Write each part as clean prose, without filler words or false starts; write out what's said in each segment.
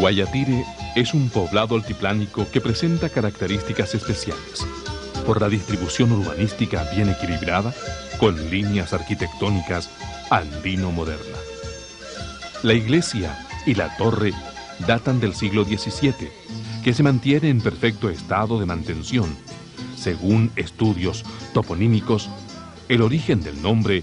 Guayatire es un poblado altiplánico que presenta características especiales por la distribución urbanística bien equilibrada con líneas arquitectónicas andino-moderna. La iglesia y la torre datan del siglo XVII, que se mantiene en perfecto estado de mantención. Según estudios toponímicos, el origen del nombre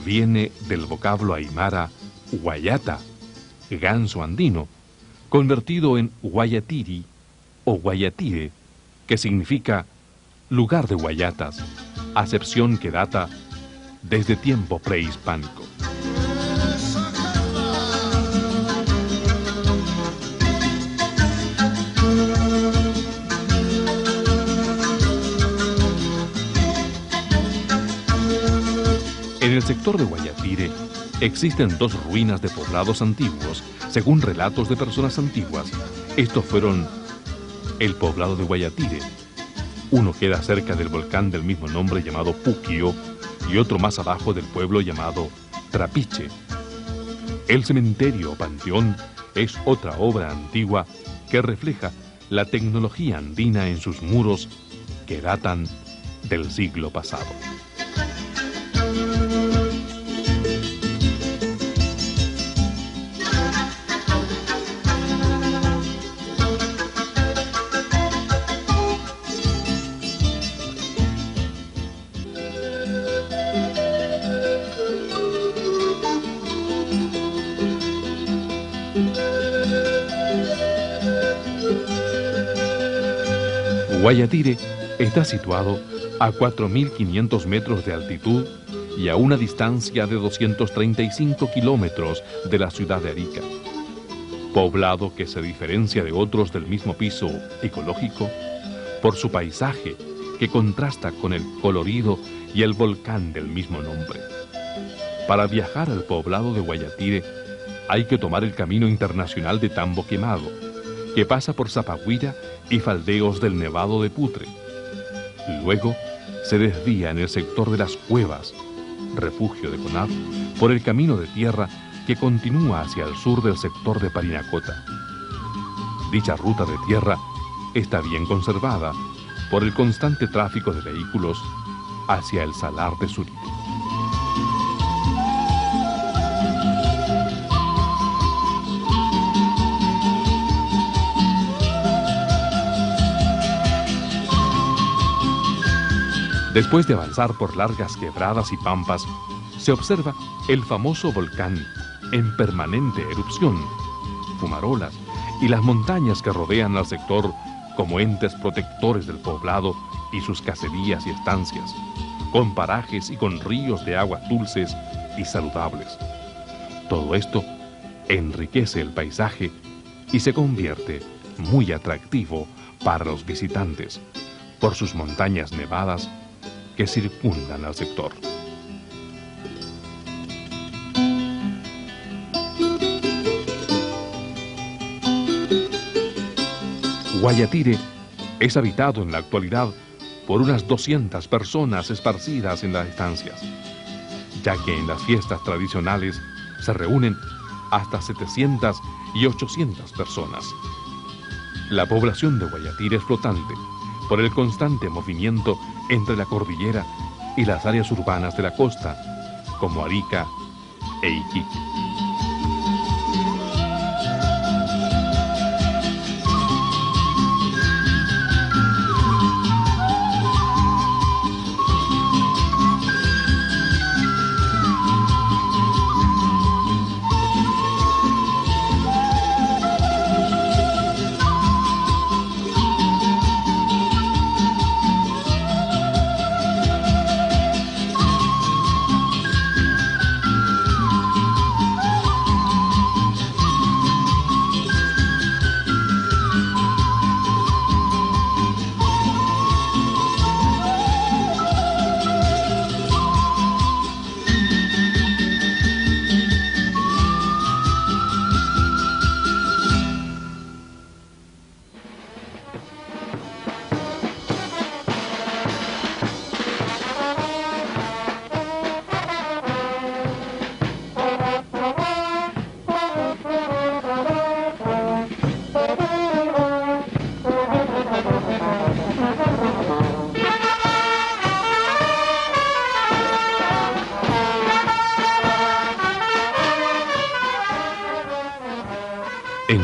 viene del vocablo aymara guayata, ganso andino, convertido en guayatiri o guayatire, que significa lugar de guayatas, acepción que data desde tiempo prehispánico. En el sector de Guayatire existen dos ruinas de poblados antiguos. Según relatos de personas antiguas, estos fueron el poblado de Guayatire. Uno queda cerca del volcán del mismo nombre llamado Puquio y otro más abajo del pueblo llamado Trapiche. El cementerio o panteón es otra obra antigua que refleja la tecnología andina en sus muros que datan del siglo pasado. Guayatire está situado a 4.500 metros de altitud y a una distancia de 235 kilómetros de la ciudad de Arica. Poblado que se diferencia de otros del mismo piso ecológico por su paisaje que contrasta con el colorido y el volcán del mismo nombre. Para viajar al poblado de Guayatire hay que tomar el camino internacional de Tambo Quemado, que pasa por Zapahuira y faldeos del Nevado de Putre. Luego se desvía en el sector de las Cuevas, refugio de CONAF, por el camino de tierra que continúa hacia el sur del sector de Parinacota. Dicha ruta de tierra está bien conservada por el constante tráfico de vehículos hacia el Salar de Surito. Después de avanzar por largas quebradas y pampas, se observa el famoso volcán en permanente erupción, fumarolas y las montañas que rodean al sector como entes protectores del poblado y sus caserías y estancias, con parajes y con ríos de aguas dulces y saludables. Todo esto enriquece el paisaje y se convierte muy atractivo para los visitantes por sus montañas nevadas que circundan al sector. Guayatire es habitado en la actualidad por unas 200 personas esparcidas en las estancias, ya que en las fiestas tradicionales se reúnen hasta 700 y 800 personas. La población de Guayatire es flotante por el constante movimiento entre la cordillera y las áreas urbanas de la costa, como Arica e Iquique.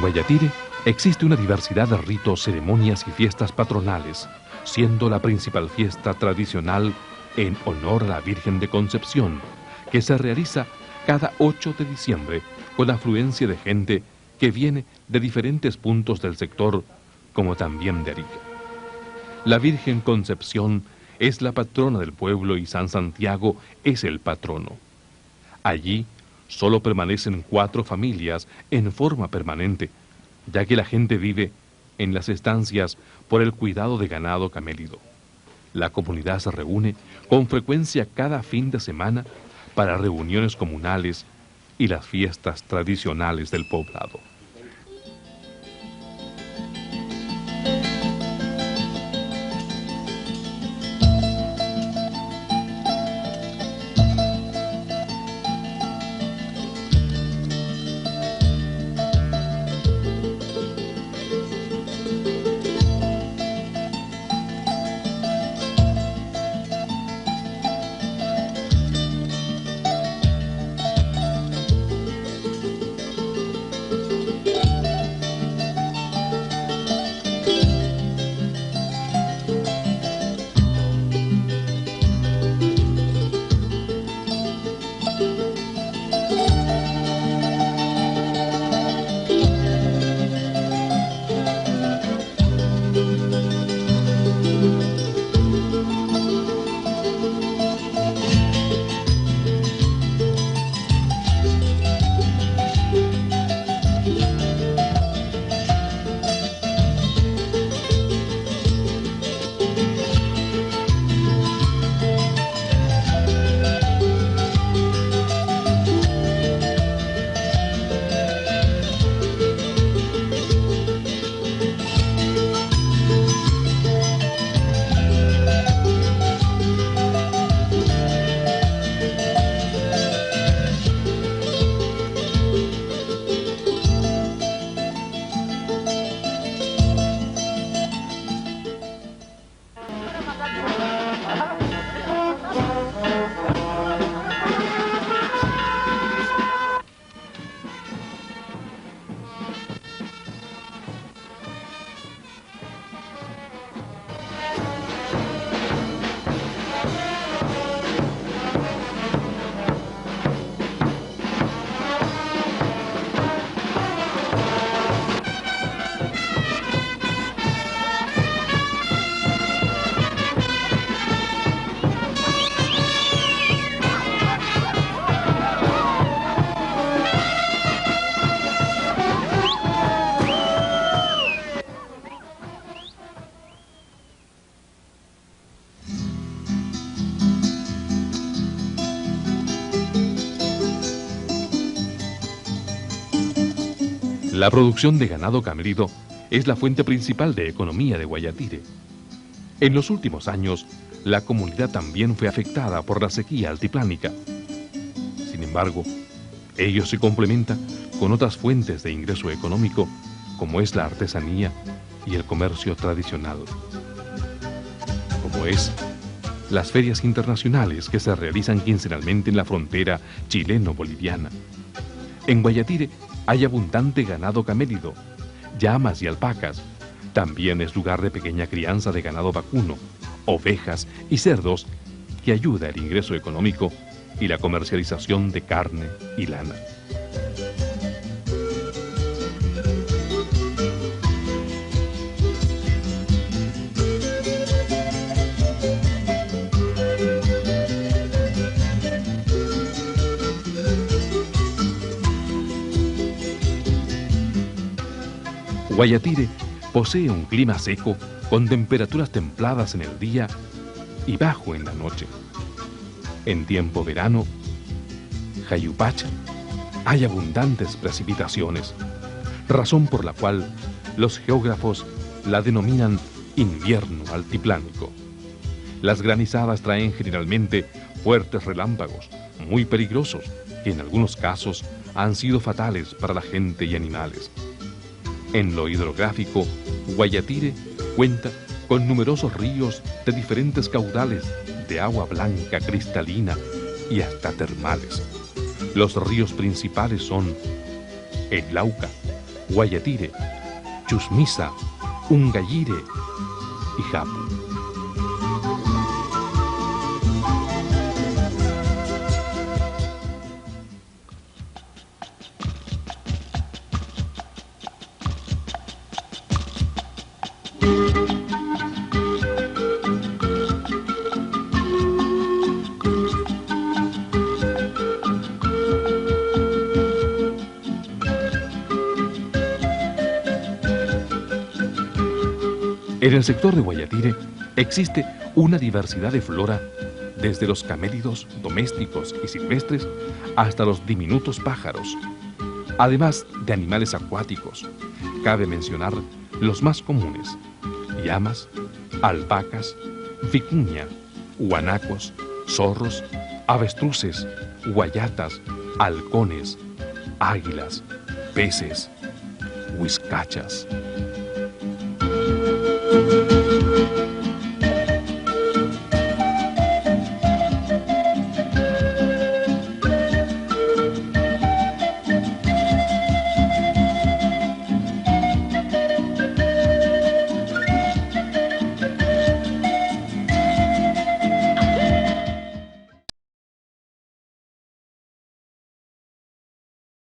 Guayatire existe una diversidad de ritos, ceremonias y fiestas patronales, siendo la principal fiesta tradicional en honor a la Virgen de Concepción, que se realiza cada 8 de diciembre con afluencia de gente que viene de diferentes puntos del sector, como también de Arica. La Virgen Concepción es la patrona del pueblo y San Santiago es el patrono. Allí solo permanecen 4 familias en forma permanente, ya que la gente vive en las estancias por el cuidado de ganado camélido. La comunidad se reúne con frecuencia cada fin de semana para reuniones comunales y las fiestas tradicionales del poblado. La producción de ganado camélido es la fuente principal de economía de Guayatire. En los últimos años, la comunidad también fue afectada por la sequía altiplánica. Sin embargo, ello se complementa con otras fuentes de ingreso económico, como es la artesanía y el comercio tradicional, como es las ferias internacionales que se realizan quincenalmente en la frontera chileno-boliviana. En Guayatire hay abundante ganado camélido, llamas y alpacas. También es lugar de pequeña crianza de ganado vacuno, ovejas y cerdos, que ayuda el ingreso económico y la comercialización de carne y lana. Guayatire posee un clima seco con temperaturas templadas en el día y bajo en la noche. En tiempo verano, Jayupacha, hay abundantes precipitaciones, razón por la cual los geógrafos la denominan invierno altiplánico. Las granizadas traen generalmente fuertes relámpagos, muy peligrosos, que en algunos casos han sido fatales para la gente y animales. En lo hidrográfico, Guayatire cuenta con numerosos ríos de diferentes caudales de agua blanca cristalina y hasta termales. Los ríos principales son el Lauca, Guayatire, Chusmisa, Ungayire y Japu. En el sector de Guayatire existe una diversidad de flora, desde los camélidos domésticos y silvestres hasta los diminutos pájaros. Además de animales acuáticos, cabe mencionar los más comunes: llamas, alpacas, vicuña, guanacos, zorros, avestruces, guayatas, halcones, águilas, peces, huizcachas,